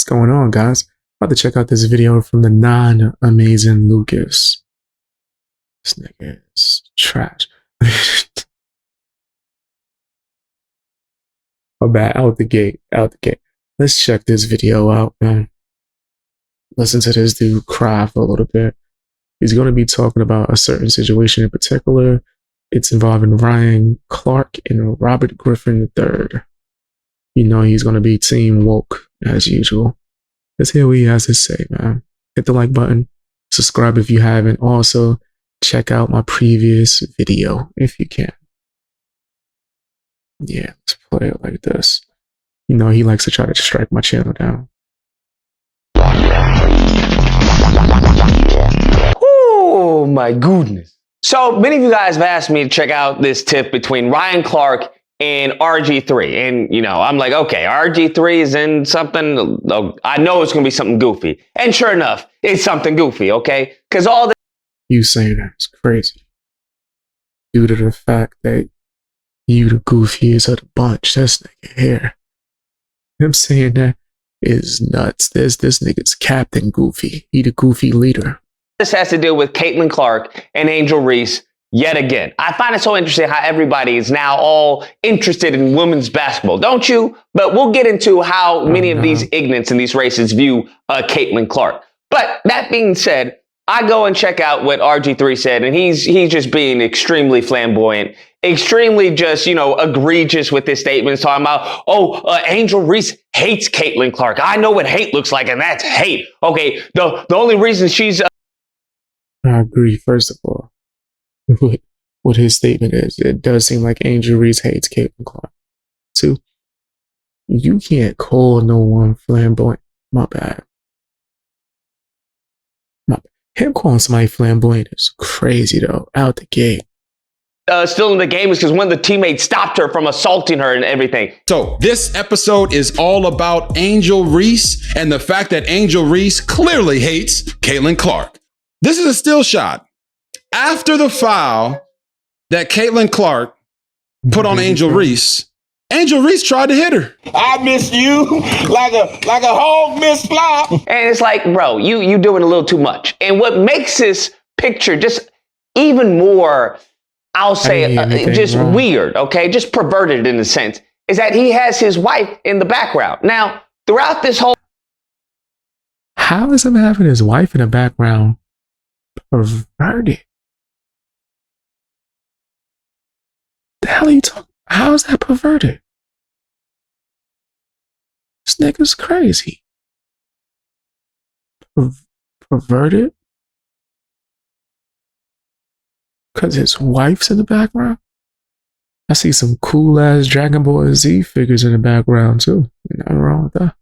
What's going on, guys? About to check out this video from the non-amazing Lucas. This nigga is trash. My bad, out the gate. Let's check this video out, man. Listen to this dude cry for a little bit. He's going to be talking about a certain situation in particular. It's involving Ryan Clark and Robert Griffin III. You know he's going to be team woke, as usual. Let's hear what he has to say, man. Hit the like button. Subscribe if you haven't. Also, check out my previous video, if you can. Yeah, let's play it like this. You know, he likes to try to strike my channel down. Oh my goodness. So many of you guys have asked me to check out this tip between Ryan Clark and RG3. And, you know, I'm like, okay, RG3 is in something. I know it's going to be something goofy. And sure enough, it's something goofy, okay? Because all the... You saying that's crazy. Due to the fact that you the goofiest of the bunch. This nigga here. Him saying that is nuts. This nigga's Captain Goofy. He the goofy leader. This has to do with Caitlin Clark and Angel Reese yet again. I find it so interesting how everybody is now all interested in women's basketball, don't you? But we'll get into how many of these ignorants in these races view Caitlin Clark. But that being said, I go and check out what RG3 said, and he's just being extremely flamboyant, extremely just, you know, egregious with his statements, talking about, Angel Reese hates Caitlin Clark. I know what hate looks like, and that's hate. Okay, the only reason she's... I agree, first of all, with what his statement is. It does seem like Angel Reese hates Caitlin Clark. Two, you can't call no one flamboyant. My bad. Him calling somebody flamboyant is crazy, though, out the gate. Still in the game is because one of the teammates stopped her from assaulting her and everything. So this episode is all about Angel Reese and the fact that Angel Reese clearly hates Caitlin Clark. This is a still shot after the foul that Caitlin Clark put on Angel Reese. Angel Reese tried to hit her. I miss you like a hog miss flop. And it's like, bro, you doing a little too much. And what makes this picture just even more, I'll say, just wrong. Weird, okay, just perverted in a sense, is that he has his wife in the background. Now, throughout this whole... How is him having his wife in the background perverted? The hell are you talking? How is that perverted? This nigga's crazy. Perverted? Because his wife's in the background? I see some cool ass Dragon Ball Z figures in the background too. Nothing wrong with that.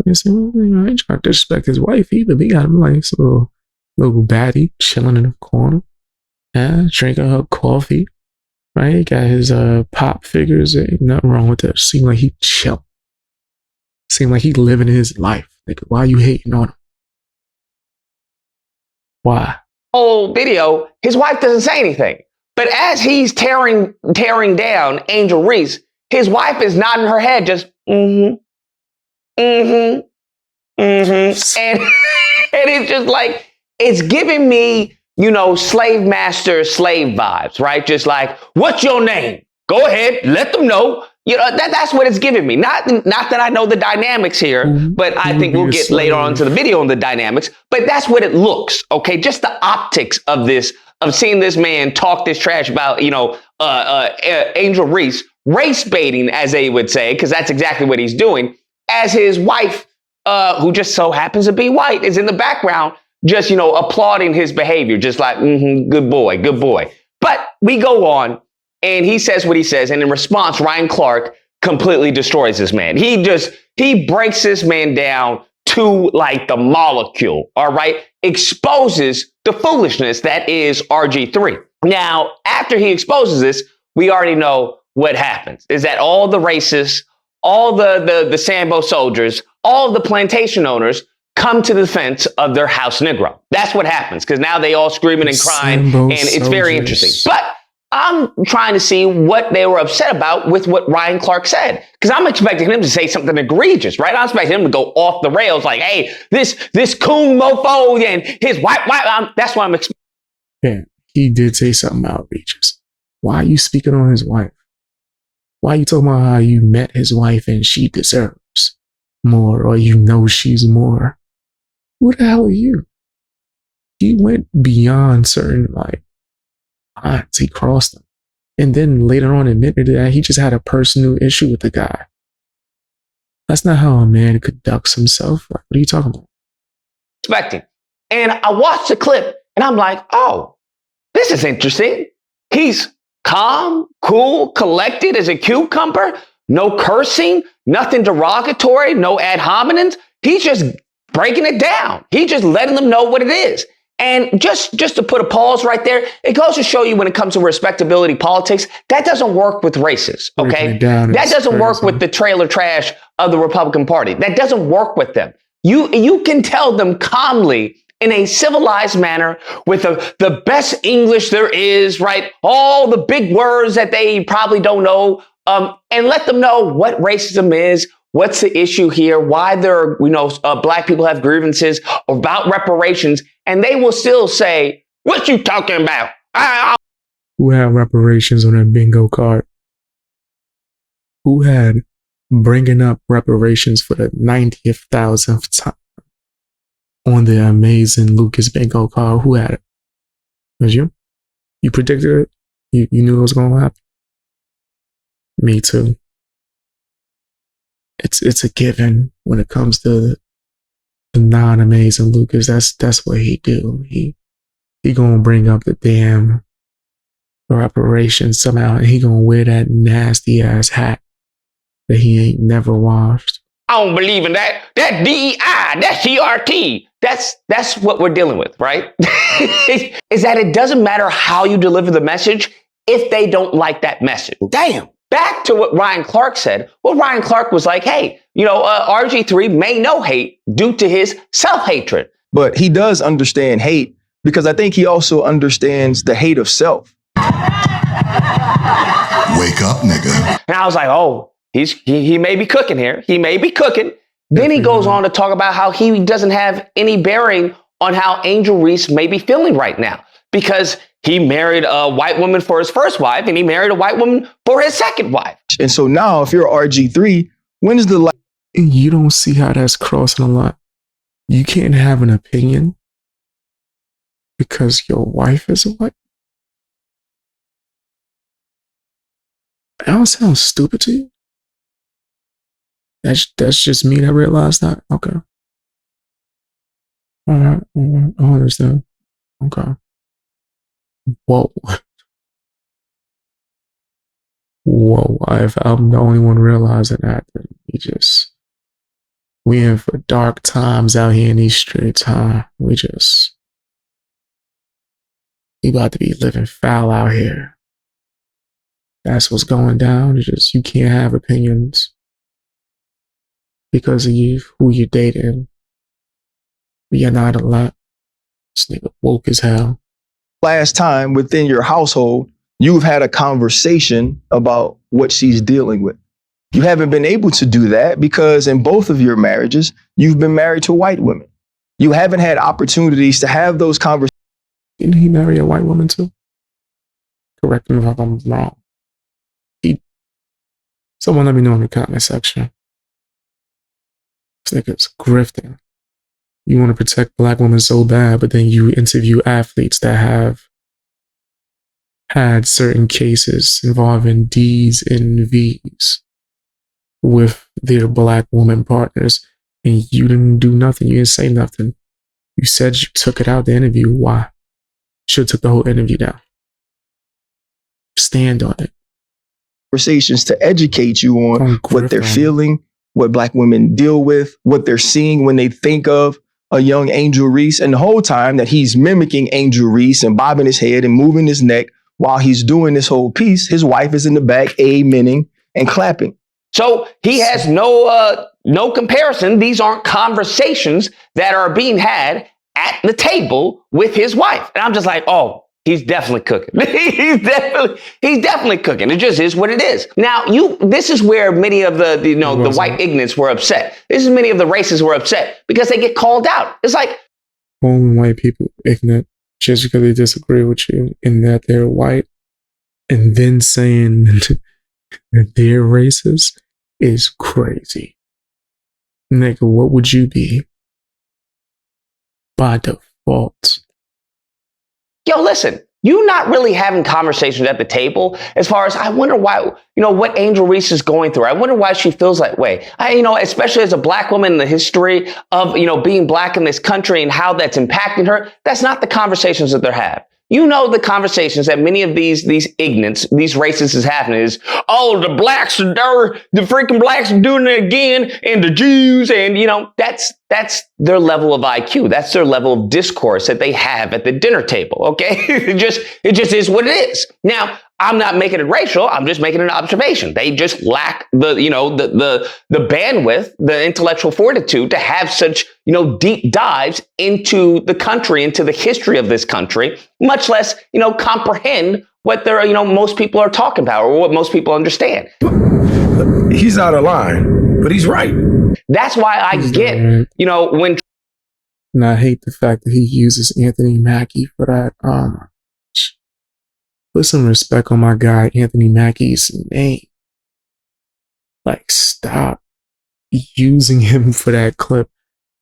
I ain't trying to disrespect his wife either. He got him like some little baddie chilling in the corner. Yeah, drinking her coffee. Right? He got his pop figures. Ain't nothing wrong with that. Seem like he chill. Seem like he living his life. Like, why are you hating on him? Why? Whole video, his wife doesn't say anything. But as he's tearing down Angel Reese, his wife is nodding her head, just and it's just like, it's giving me, you know, slave master, slave vibes, right? Just like, what's your name? Go ahead, let them know. You know, that's what it's giving me. Not that I know the dynamics here, but I think we'll get later on to the video on the dynamics. But that's what it looks, okay? Just the optics of this, of seeing this man talk this trash about, you know, Angel Reese, race baiting, as they would say, because that's exactly what he's doing, as his wife, who just so happens to be white, is in the background, just, you know, applauding his behavior, just like, good boy, good boy. But we go on, and he says what he says, and in response, Ryan Clark completely destroys this man. He breaks this man down to like the molecule, all right? Exposes the foolishness that is RG3. Now, after he exposes this, we already know what happens, is that all the racists, all the Sambo soldiers, all the plantation owners come to the defense of their house Negro. That's what happens, because now they all screaming and crying, and it's very interesting. But I'm trying to see what they were upset about with what Ryan Clark said. Because I'm expecting him to say something egregious, right? I'm expecting him to go off the rails like, hey, this coon mofo and his wife. That's what I'm expecting. Yeah, he did say something outrageous. Why are you speaking on his wife? Why are you talking about how you met his wife and she deserves more, or you know she's more? Who the hell are you? He went beyond certain lines. He crossed them. And then later on admitted that he just had a personal issue with the guy. That's not how a man conducts himself. What are you talking about? Expecting. And I watched the clip and I'm like, oh, this is interesting. He's calm, cool, collected as a cucumber, no cursing, nothing derogatory, no ad hominems. He's just breaking it down. He's just letting them know what it is. And just to put a pause right there, it goes to show you when it comes to respectability politics, that doesn't work with racists, okay? That doesn't work with the trailer trash of the Republican Party. That doesn't work with them. You can tell them calmly in a civilized manner with the best English there is, right? All the big words that they probably don't know, and let them know what racism is, what's the issue here, why black people have grievances about reparations, and they will still say, what you talking about? Who had reparations on their bingo card? Who had bringing up reparations for the 90th thousandth time on the amazing Lucas bingo card? Who had it? It was you? You predicted it? You knew it was going to happen? Me too. It's a given when it comes to the non-amazing Lucas. That's what he do. He gonna bring up the damn reparations somehow, and he gonna wear that nasty ass hat that he ain't never washed. I don't believe in that. That DEI, that CRT. That's what we're dealing with, right? Is that it doesn't matter how you deliver the message if they don't like that message. Damn. Back to what Ryan Clark said. Well, Ryan Clark was like, hey, RG3 may know hate due to his self-hatred. But he does understand hate because I think he also understands the hate of self. Wake up, nigga. And I was like, oh, he may be cooking here. He may be cooking. Then he goes on to talk about how he doesn't have any bearing on how Angel Reese may be feeling right now because he married a white woman for his first wife and he married a white woman for his second wife. And so now if you're RG3, when is the you don't see how that's crossing a line. You can't have an opinion because your wife is a white. That don't sound stupid to you? That's just me that realized that? Okay. All right. I understand. Okay. Whoa. Whoa. If I'm the only one realizing that, then we in for dark times out here in these streets, huh? We about to be living foul out here. That's what's going down. You can't have opinions because of who you're dating. You're not a lot. This nigga woke as hell. Last time within your household, you've had a conversation about what she's dealing with. You haven't been able to do that because in both of your marriages, you've been married to white women. You haven't had opportunities to have those conversations. Didn't he marry a white woman too? Correct me if I'm wrong. Someone let me know in the comment section. This nigga's Griffin. You want to protect black women so bad, but then you interview athletes that have had certain cases involving D's and V's with their black woman partners, and you didn't do nothing. You didn't say nothing. You said you took it out the interview. Why? Should have took the whole interview down. Stand on it. Conversations to educate you on what they're feeling, what black women deal with, what they're seeing when they think of a young Angel Reese. And the whole time that he's mimicking Angel Reese and bobbing his head and moving his neck while he's doing this whole piece, his wife is in the back, amening and clapping. So he has no comparison. These aren't conversations that are being had at the table with his wife. And I'm just like, oh, He's definitely cooking. he's definitely cooking. It just is what it is. Now, this is where many of the white ignorants were upset. This is many of the racists were upset because they get called out. It's like, calling white people ignorant just because they disagree with you in that they're white, and then saying that they're racist is crazy. Nigga, what would you be by default? yo, listen, you're not really having conversations at the table as far as, I wonder why, what Angel Reese is going through. I wonder why she feels that way. Especially as a black woman in the history of, being black in this country and how that's impacting her. That's not the conversations that they're having. The conversations that many of these ignorants, these racists is having is, oh, the freaking blacks are doing it again, and the Jews, and that's their level of IQ. That's their level of discourse that they have at the dinner table. Okay, it just is what it is. Now, I'm not making it racial. I'm just making an observation. They just lack the bandwidth, the intellectual fortitude to have such, deep dives into the country, into the history of this country, much less, comprehend what most people are talking about or what most people understand. He's out of line, but he's right. That's why I get, when. And I hate the fact that he uses Anthony Mackie for that. Put some respect on my guy Anthony Mackie's name. Like, stop using him for that clip.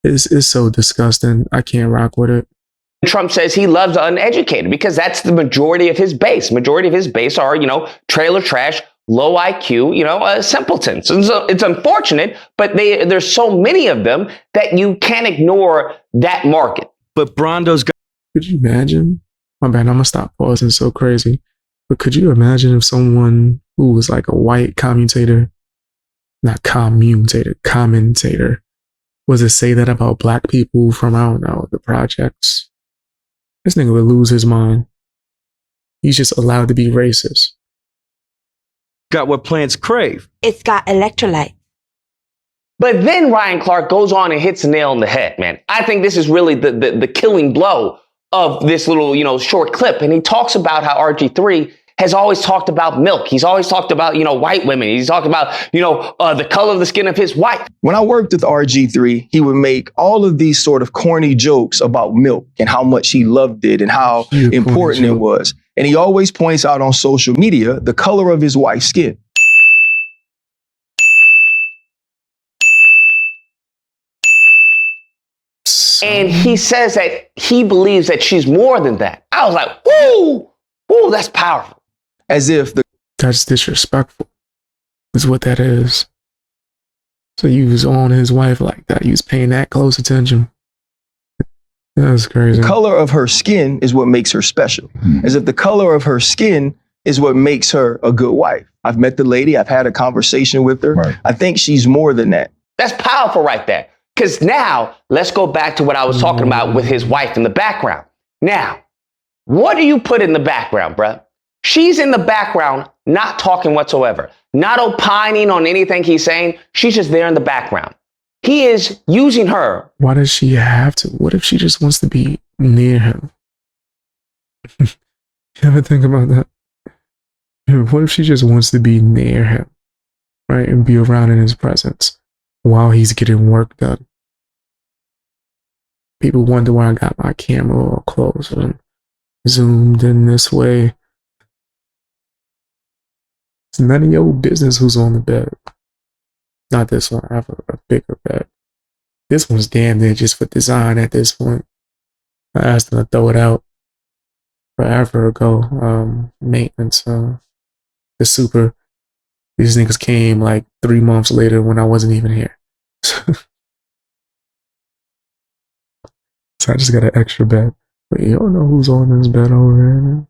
It's so disgusting. I can't rock with it. Trump says he loves the uneducated because that's the majority of his base. Majority of his base are, trailer trash, low IQ, simpletons. And so it's unfortunate, but there's so many of them that you can't ignore that market. But Brondo's got. Could you imagine? My bad, I'm gonna stop pausing. So crazy. But could you imagine if someone who was like a white commentator, was to say that about black people from, I don't know, the projects? This nigga would lose his mind. He's just allowed to be racist. Got what plants crave. It's got electrolyte. But then Ryan Clark goes on and hits the nail on the head, man. I think this is really the killing blow of this little, short clip. And he talks about how RG3 has always talked about milk. He's always talked about, white women. He's talked about, the color of the skin of his wife. When I worked with RG3, he would make all of these sort of corny jokes about milk and how much he loved it and how important it was. And he always points out on social media the color of his wife's skin. And he says that he believes that she's more than that. I was like, woo, that's powerful. As if that's disrespectful, is what that is. So you was on his wife like that. You was paying that close attention. That's crazy. The color of her skin is what makes her special. As if the color of her skin is what makes her a good wife. I've met the lady. I've had a conversation with her. Right. I think she's more than that. That's powerful right there. Because now, let's go back to what I was talking about with his wife in the background. Now, what do you put in the background, bruh? She's in the background, not talking whatsoever, not opining on anything he's saying. She's just there in the background. He is using her. Why does she have to? What if she just wants to be near him? You ever think about that? What if she just wants to be near him, right? And be around in his presence while he's getting work done? People wonder why I got my camera all close and zoomed in this way. It's none of your business who's on the bed. Not this one. I have a bigger bed. This one's damn near just for design at this point. I asked them to throw it out forever ago. Maintenance. The super. These niggas came like 3 months later when I wasn't even here. So I just got an extra bed. But you don't know who's on this bed over here, man.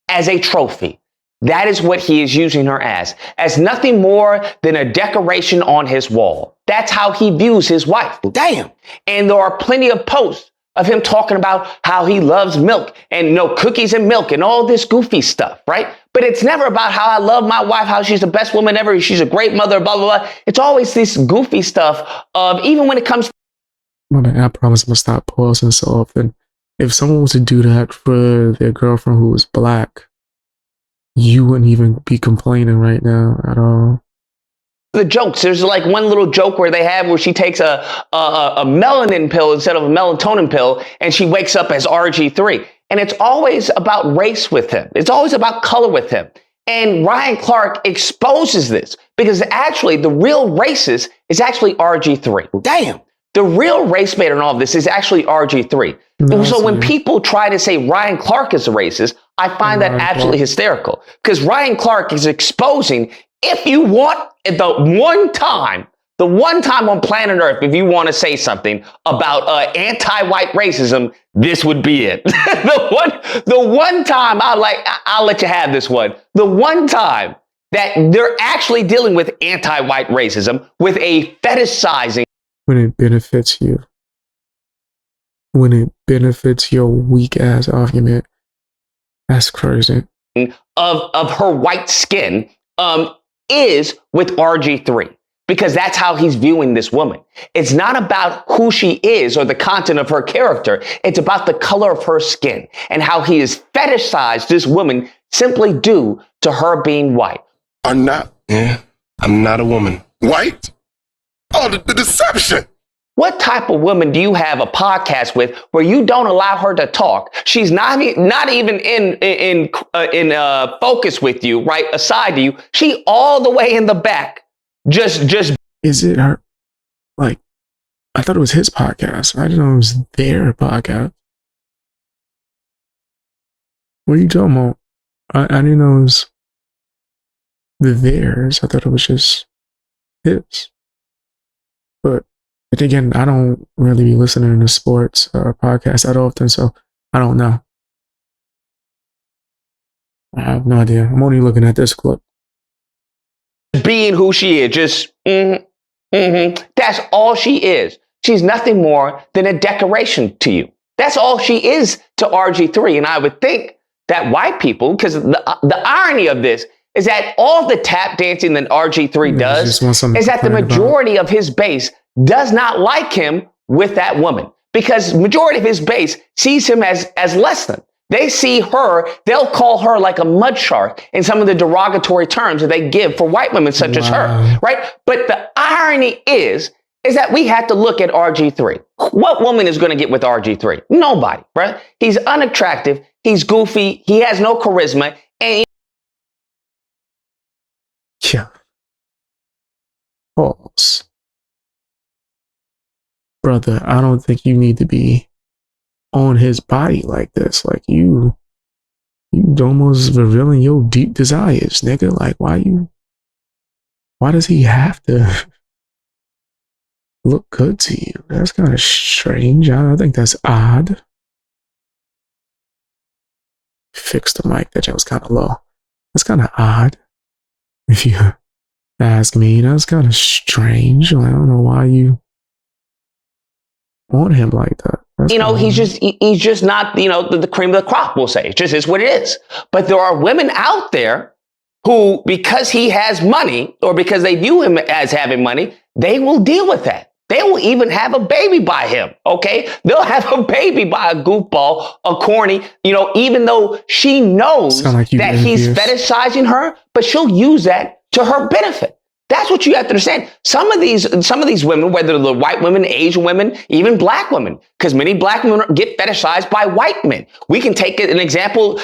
As a trophy. That is what he is using her as nothing more than a decoration on his wall. That's how he views his wife. Damn. And there are plenty of posts of him talking about how he loves milk and cookies and milk and all this goofy stuff, right? But it's never about how I love my wife, how she's the best woman ever, she's a great mother, blah, blah, blah. It's always this goofy stuff of, even when it comes to. My man, I promise I'm gonna stop pausing so often if someone was to do that for their girlfriend who was black, you wouldn't even be complaining right now at all. The jokes. There's like one little joke where they have where she takes a melanin pill instead of a melatonin pill, and she wakes up as RG3. And it's always about race with him. It's always about color with him. And Ryan Clark exposes this because actually the real racist is actually RG3. Damn. The real race baiter in all of this is actually RG3. No, so when people try to say Ryan Clark is a racist, I find that absolutely hysterical because Ryan Clark is exposing, if you want the one time on planet Earth, if you want to say something about anti-white racism, this would be it. the one time I'll let you have this one. The one time that they're actually dealing with anti-white racism with a fetishizing. When it benefits you. When it benefits your weak ass argument. That's crazy. Of her white skin is with RG3 because that's how he's viewing this woman. It's not about who she is or the content of her character. It's about the color of her skin and how he has fetishized this woman simply due to her being white. I'm not a woman. White? Oh, the deception. What type of woman do you have a podcast with where you don't allow her to talk? She's not even in focus with you, right aside to you. She all the way in the back. Just. Is it her? Like, I thought it was his podcast. I didn't know it was their podcast. What are you talking about? I didn't know it was theirs. I thought it was just his. But again, I don't really be listening to sports podcasts that often, so I don't know. I have no idea. I'm only looking at this clip. Being who she is, just that's all she is. She's nothing more than a decoration to you. That's all she is to RG3. And I would think that white people, because the irony of this is that all the tap dancing that RG3 does is that the majority of his base does not like him with that woman because majority of his base sees him as less than. They see her, they'll call her like a mud shark in some of the derogatory terms that they give for white women such as her, right? But the irony is that we have to look at RG3. What woman is going to get with RG3? Nobody, right? He's unattractive. He's goofy. He has no charisma. And yeah. Pause. Brother, I don't think you need to be on his body like this. Like you almost revealing your deep desires, nigga. Like why does he have to look good to you? That's kind of strange. I think that's odd. Fix the mic. That was kind of low. That's kind of odd. If you ask me, that's kind of strange. I don't know why you want him like that. That's he's just not, the cream of the crop, we'll say. It just is what it is. But there are women out there who, because he has money or because they view him as having money, they will deal with that. They will even have a baby by him, okay? They'll have a baby by a goofball, a corny, even though she knows that he's fetishizing her, but she'll use that to her benefit. That's what you have to understand. Some of these women, whether they're white women, Asian women, even black women, because many black women get fetishized by white men. We can take an example,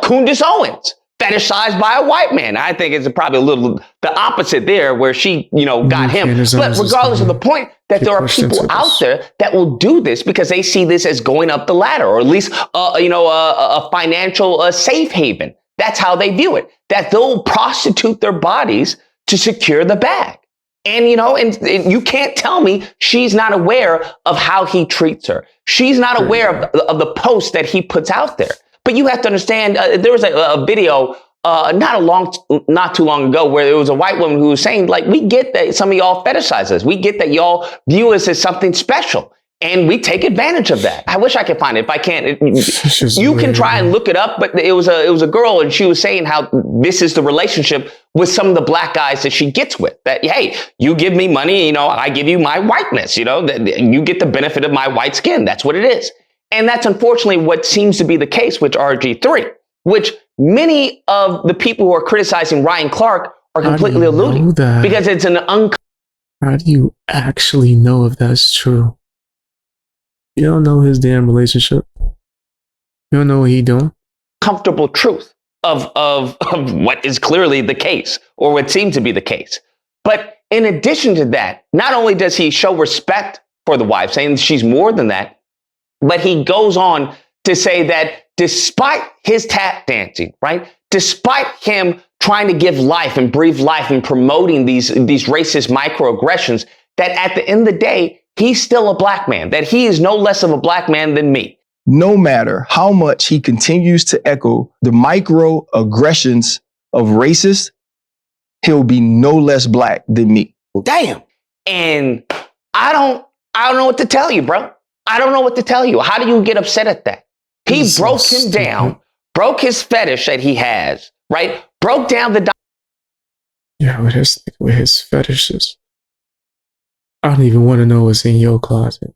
Candace Owens, fetishized by a white man. I think it's probably a little the opposite there where she, got him. But regardless of the point, that there are people out there that will do this because they see this as going up the ladder, or at least, a financial safe haven. That's how they view it, that they'll prostitute their bodies to secure the bag. And, and you can't tell me she's not aware of how he treats her. She's not aware of the posts that he puts out there. But you have to understand, there was a video not too long ago where there was a white woman who was saying, like, we get that some of y'all fetishize us. We get that y'all view us as something special. And we take advantage of that. I wish I could find it. If I can't, you can try and look it up. But it was a girl, and she was saying how this is the relationship with some of the black guys that she gets with. That, hey, you give me money, I give you my whiteness. That you get the benefit of my white skin. That's what it is. And that's unfortunately what seems to be the case with RG3, which many of the people who are criticizing Ryan Clark are completely alluding, because it's an How do you actually know if that's true? You don't know his damn relationship. You don't know what he doing. uncomfortable truth of what is clearly the case, or what seemed to be the case. But in addition to that, not only does he show respect for the wife, saying she's more than that, but he goes on to say that despite his tap dancing, right? Despite him trying to give life and breathe life and promoting these racist microaggressions, that at the end of the day, he's still a black man, that he is no less of a black man than me. No matter how much he continues to echo the microaggressions of racists, he'll be no less black than me. Damn. And I don't know what to tell you, bro. I don't know what to tell you. How do you get upset at that? He broke him down, broke his fetish that he has, right? Broke down the... Yeah, with his fetishes. I don't even want to know what's in your closet.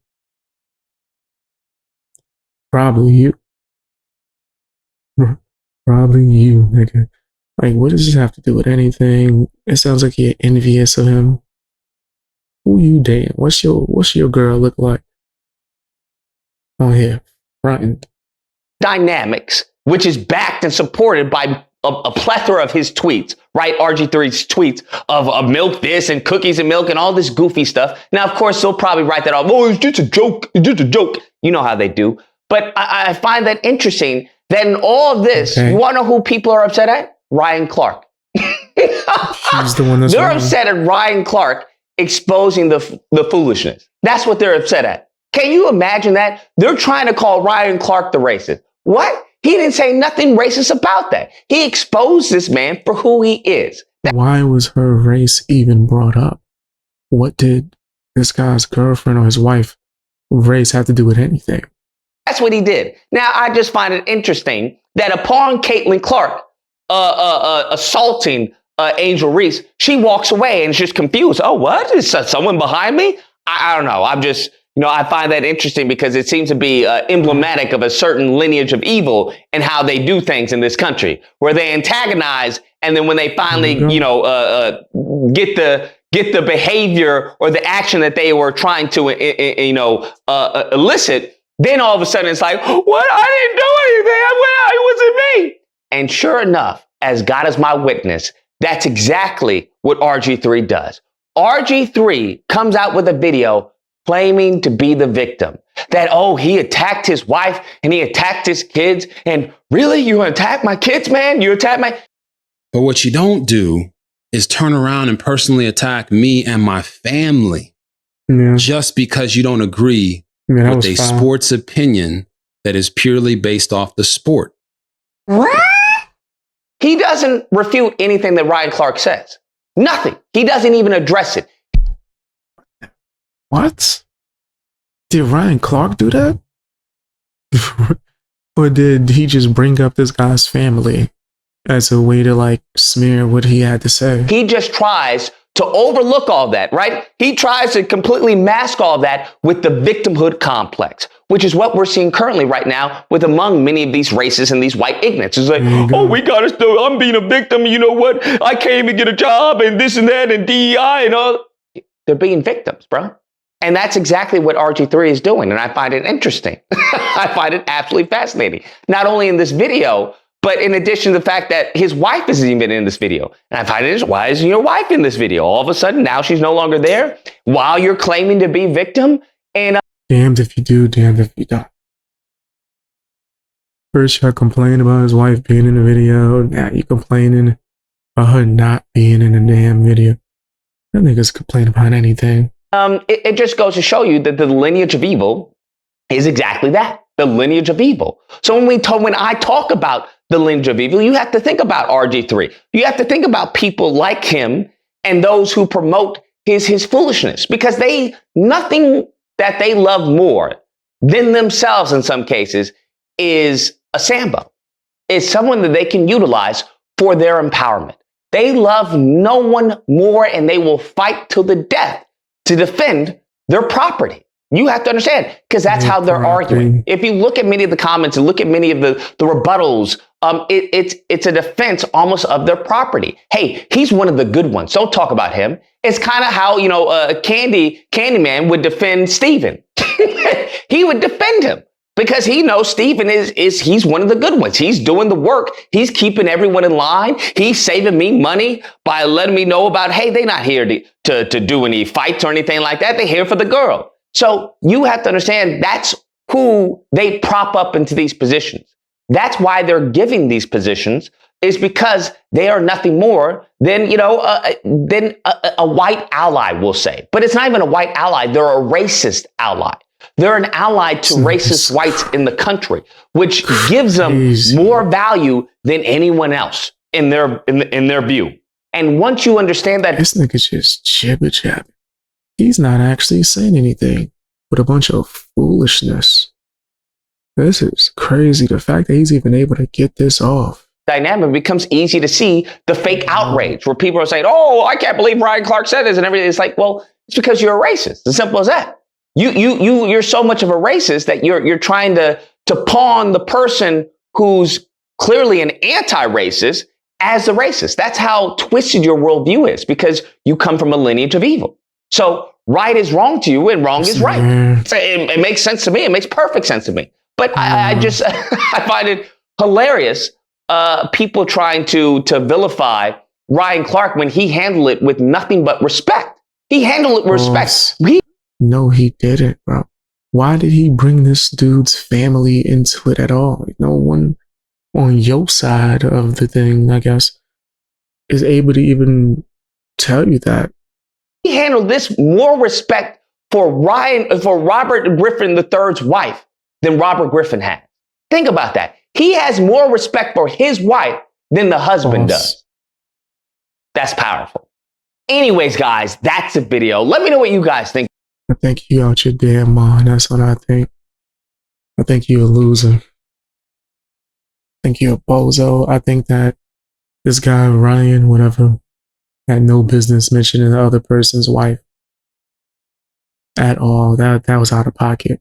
Probably you. Probably you, nigga. Like, what does this have to do with anything? It sounds like you're envious of him. Who you dating? What's your girl look like? On here, fronting. Dynamics, which is backed and supported by a plethora of his tweets, right? RG3's tweets of milk this and cookies and milk and all this goofy stuff. Now, of course, they'll probably write that off. Oh, it's just a joke. It's just a joke. You know how they do. But I find that interesting that in all of this, you want to know who people are upset at? Ryan Clark. She's the one that's They're wrong. upset at Ryan Clark exposing the foolishness. That's what they're upset at. Can you imagine that? They're trying to call Ryan Clark the racist. What? He didn't say nothing racist about that. He exposed this man for who he is. Why was her race even brought up? What did this guy's girlfriend or his wife race have to do with anything? That's what he did. Now, I just find it interesting that upon Caitlin Clark assaulting Angel Reese, she walks away and is just confused. Oh, what? Is someone behind me? I don't know. I'm just, I find that interesting because it seems to be emblematic of a certain lineage of evil and how they do things in this country, where they antagonize, and then when they finally, get the behavior or the action that they were trying to, elicit, then all of a sudden it's like, what? I didn't do anything. It wasn't me. And sure enough, as God is my witness, that's exactly what RG3 does. RG3 comes out with a video claiming to be the victim. That, he attacked his wife and he attacked his kids. And really, you attack my kids, man? You attack my... But what you don't do is turn around and personally attack me and my family just because you don't agree with a sports opinion that is purely based off the sport. What? He doesn't refute anything that Ryan Clark says. Nothing. He doesn't even address it. What? Did Ryan Clark do that? Or did he just bring up this guy's family as a way to smear what he had to say? He just tries to overlook all that, right? He tries to completely mask all that with the victimhood complex, which is what we're seeing currently right now with among many of these racists and these white ignorants. It's like, we got to do, I'm being a victim. You know what? I can't even get a job and this and that and DEI and all. They're being victims, bro. And that's exactly what RG3 is doing. And I find it interesting. I find it absolutely fascinating. Not only in this video, but in addition to the fact that his wife isn't even in this video. And I find it interesting. Why isn't your wife in this video? All of a sudden, now she's no longer there while you're claiming to be victim. And damned if you do, damned if you don't. First, y'all complain about his wife being in the video. Now you complaining about her not being in the damn video. That niggas complain about anything. It just goes to show you that the lineage of evil is exactly that, the lineage of evil. So when I talk about the lineage of evil, you have to think about RG3. You have to think about people like him and those who promote his foolishness, because nothing that they love more than themselves in some cases is a Sambo. It's someone that they can utilize for their empowerment. They love no one more, and they will fight till the death to defend their property. You have to understand, because that's how they're arguing. If you look at many of the comments and look at many of the rebuttals, it's a defense almost of their property. Hey, he's one of the good ones. Don't talk about him. It's kind of how, Candyman would defend Steven. He would defend him because he knows Steven he's one of the good ones. He's doing the work. He's keeping everyone in line. He's saving me money by letting me know about, hey, they're not here to do any fights or anything like that. They're here for the girl. So you have to understand that's who they prop up into these positions. That's why they're giving these positions, is because they are nothing more than, a white ally, we'll say. But it's not even a white ally. They're a racist ally. They're an ally to racist whites in the country, which gives them more value than anyone else in their view. And once you understand that, this nigga's just jibber jabber. He's not actually saying anything but a bunch of foolishness. This is crazy. The fact that he's even able to get this off. Dynamic becomes easy to see the fake outrage where people are saying, oh, I can't believe Ryan Clark said this and everything. It's like, well, it's because you're a racist. As simple as that. You're so much of a racist that you're trying to pawn the person who's clearly an anti-racist as the racist. That's how twisted your worldview is, because you come from a lineage of evil. So right is wrong to you and wrong is right. So it makes sense to me. It makes perfect sense to me. But I just I find it hilarious. People trying to vilify Ryan Clark when he handled it with nothing but respect. He handled it with respect. No, he didn't, bro. Why did he bring this dude's family into it at all? No one on your side of the thing, I guess, is able to even tell you that. He handled this more respect for Robert Griffin III's wife than Robert Griffin had. Think about that. He has more respect for his wife than the husband does. That's powerful. Anyways, guys, that's the video. Let me know what you guys think. I think you out your damn mind. That's what I think. I think you're a loser. I think you're a bozo. I think that this guy, Ryan, whatever, had no business mentioning the other person's wife at all. That was out of pocket.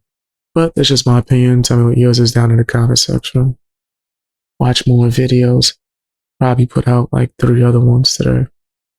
But that's just my opinion. Tell me what yours is down in the comment section. Watch more videos. Probably put out like 3 other ones today.